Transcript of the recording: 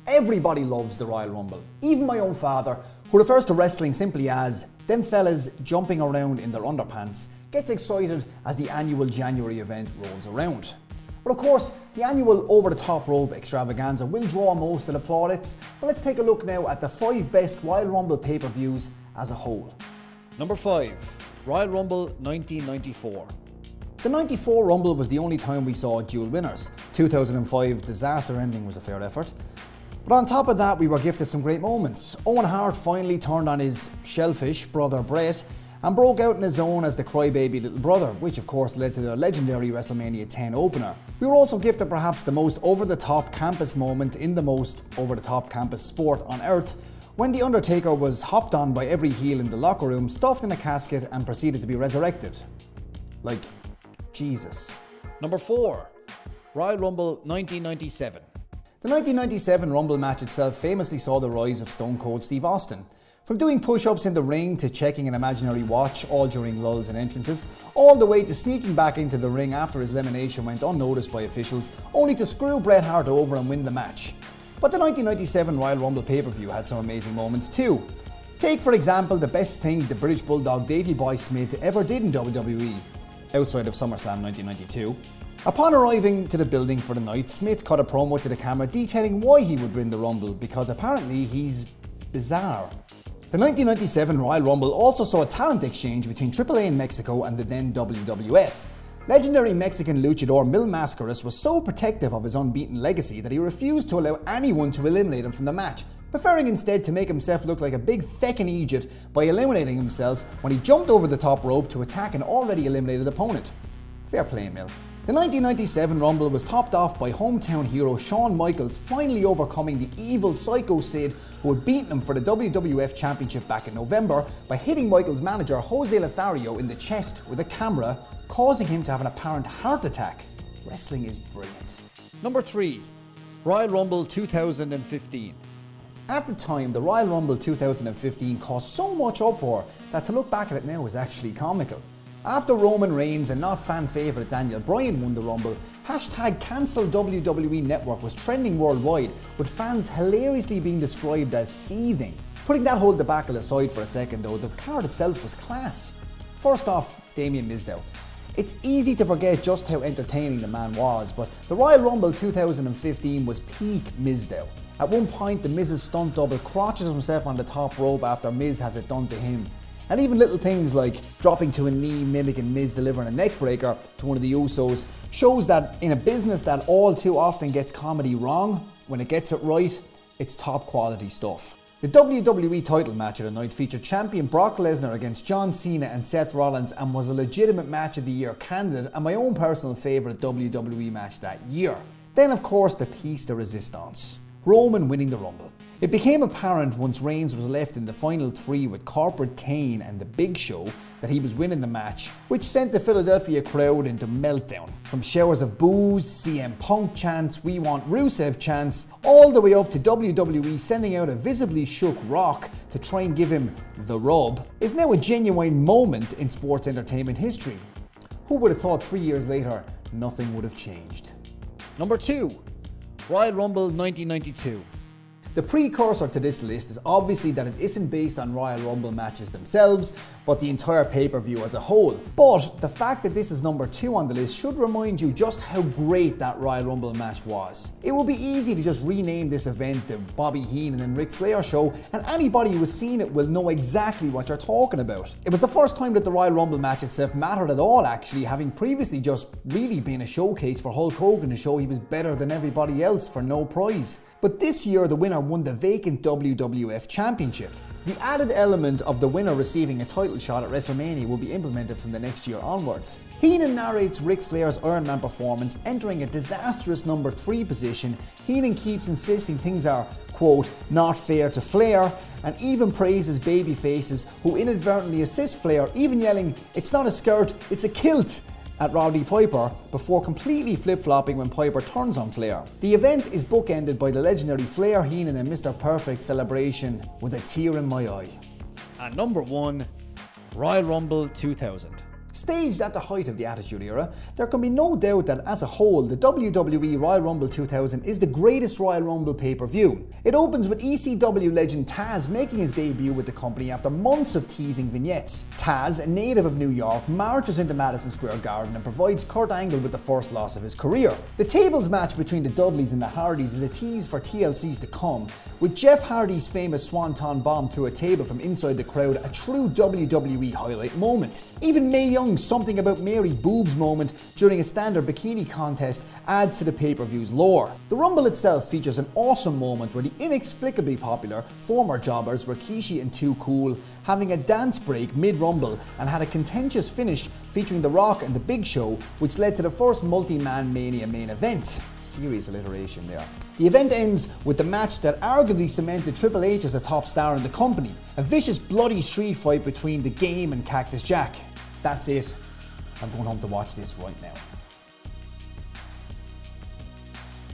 Everybody loves the Royal Rumble. Even my own father, who refers to wrestling simply as them fellas jumping around in their underpants, gets excited as the annual January event rolls around. But of course, the annual over-the-top rope extravaganza will draw most of the plaudits, but let's take a look now at the 5 best Royal Rumble pay-per-views as a whole. Number 5. Royal Rumble 1994. The 94 Rumble was the only time we saw dual winners. 2005's disaster ending was a fair effort. But on top of that, we were gifted some great moments. Owen Hart finally turned on his shellfish brother Bret and broke out in his own as the crybaby little brother, which of course led to the legendary WrestleMania 10 opener. We were also gifted perhaps the most over-the-top campus moment in the most over-the-top campus sport on earth, when The Undertaker was hopped on by every heel in the locker room, stuffed in a casket and proceeded to be resurrected. Like Jesus. Number 4. Royal Rumble 1997. The 1997 Rumble match itself famously saw the rise of Stone Cold Steve Austin. From doing push-ups in the ring to checking an imaginary watch all during lulls and entrances, all the way to sneaking back into the ring after his elimination went unnoticed by officials, only to screw Bret Hart over and win the match. But the 1997 Royal Rumble pay-per-view had some amazing moments too. Take for example the best thing the British Bulldog Davey Boy Smith ever did in WWE, outside of SummerSlam 1992. Upon arriving to the building for the night, Smith cut a promo to the camera detailing why he would win the Rumble, because apparently he's bizarre. The 1997 Royal Rumble also saw a talent exchange between AAA in Mexico and the then WWF. Legendary Mexican luchador Mil Mascaras was so protective of his unbeaten legacy that he refused to allow anyone to eliminate him from the match, preferring instead to make himself look like a big feckin' idiot by eliminating himself when he jumped over the top rope to attack an already eliminated opponent. Fair play, Mil. The 1997 Rumble was topped off by hometown hero Shawn Michaels finally overcoming the evil Psycho Sid who had beaten him for the WWF Championship back in November by hitting Michaels' manager Jose Lothario in the chest with a camera, causing him to have an apparent heart attack. Wrestling is brilliant. Number 3. Royal Rumble 2015. At the time, the Royal Rumble 2015 caused so much uproar that to look back at it now is actually comical. After Roman Reigns and not fan favourite Daniel Bryan won the Rumble, #CancellWWE Network was trending worldwide, with fans hilariously being described as seething. Putting that whole debacle aside for a second though, the card itself was class. First off, Damien Mizdow. It's easy to forget just how entertaining the man was, but the Royal Rumble 2015 was peak Mizdow. At one point, the Miz's stunt double crotches himself on the top rope after Miz has it done to him. And even little things like dropping to a knee mimicking Miz delivering a neckbreaker to one of the Usos shows that in a business that all too often gets comedy wrong, when it gets it right, it's top quality stuff. The WWE title match of the night featured champion Brock Lesnar against John Cena and Seth Rollins and was a legitimate match of the year candidate and my own personal favourite WWE match that year. Then of course the piece de resistance, Roman winning the Rumble. It became apparent once Reigns was left in the final 3 with Corporate Kane and The Big Show that he was winning the match, which sent the Philadelphia crowd into meltdown. From showers of boos, CM Punk chants, "We want Rusev" chants, all the way up to WWE sending out a visibly shook Rock to try and give him the rub, is now a genuine moment in sports entertainment history. Who would have thought 3 years later nothing would have changed? Number 2. Royal Rumble 1992. The precursor to this list is obviously that it isn't based on Royal Rumble matches themselves, but the entire pay-per-view as a whole. But the fact that this is number 2 on the list should remind you just how great that Royal Rumble match was. It would be easy to just rename this event the Bobby Heenan and Ric Flair show, and anybody who has seen it will know exactly what you're talking about. It was the first time that the Royal Rumble match itself mattered at all, actually, having previously just really been a showcase for Hulk Hogan to show he was better than everybody else for no prize. But this year the winner won the vacant WWF Championship. The added element of the winner receiving a title shot at WrestleMania will be implemented from the next year onwards. Heenan narrates Ric Flair's Iron Man performance entering a disastrous number 3 position. Heenan keeps insisting things are, quote, not fair to Flair, and even praises baby faces who inadvertently assist Flair, even yelling, "It's not a skirt, it's a kilt," at Roddy Piper before completely flip-flopping when Piper turns on Flair. The event is bookended by the legendary Flair, Heenan and Mr. Perfect celebration with a tear in my eye. And number 1, Royal Rumble 2000. Staged at the height of the Attitude Era, there can be no doubt that as a whole, the WWE Royal Rumble 2000 is the greatest Royal Rumble pay-per-view. It opens with ECW legend Taz making his debut with the company after months of teasing vignettes. Taz, a native of New York, marches into Madison Square Garden and provides Kurt Angle with the first loss of his career. The tables match between the Dudleys and the Hardys is a tease for TLCs to come, with Jeff Hardy's famous Swanton Bomb through a table from inside the crowd a true WWE highlight moment. Even Mae Young's Something About Mary Boobs moment during a standard bikini contest adds to the pay-per-view's lore. The Rumble itself features an awesome moment where the inexplicably popular former jobbers Rikishi and Too Cool having a dance break mid-Rumble and had a contentious finish featuring The Rock and The Big Show, which led to the first multi-man Mania main event. Serious alliteration there. The event ends with the match that arguably cemented Triple H as a top star in the company, a vicious bloody street fight between The Game and Cactus Jack. That's it. I'm going home to watch this right now.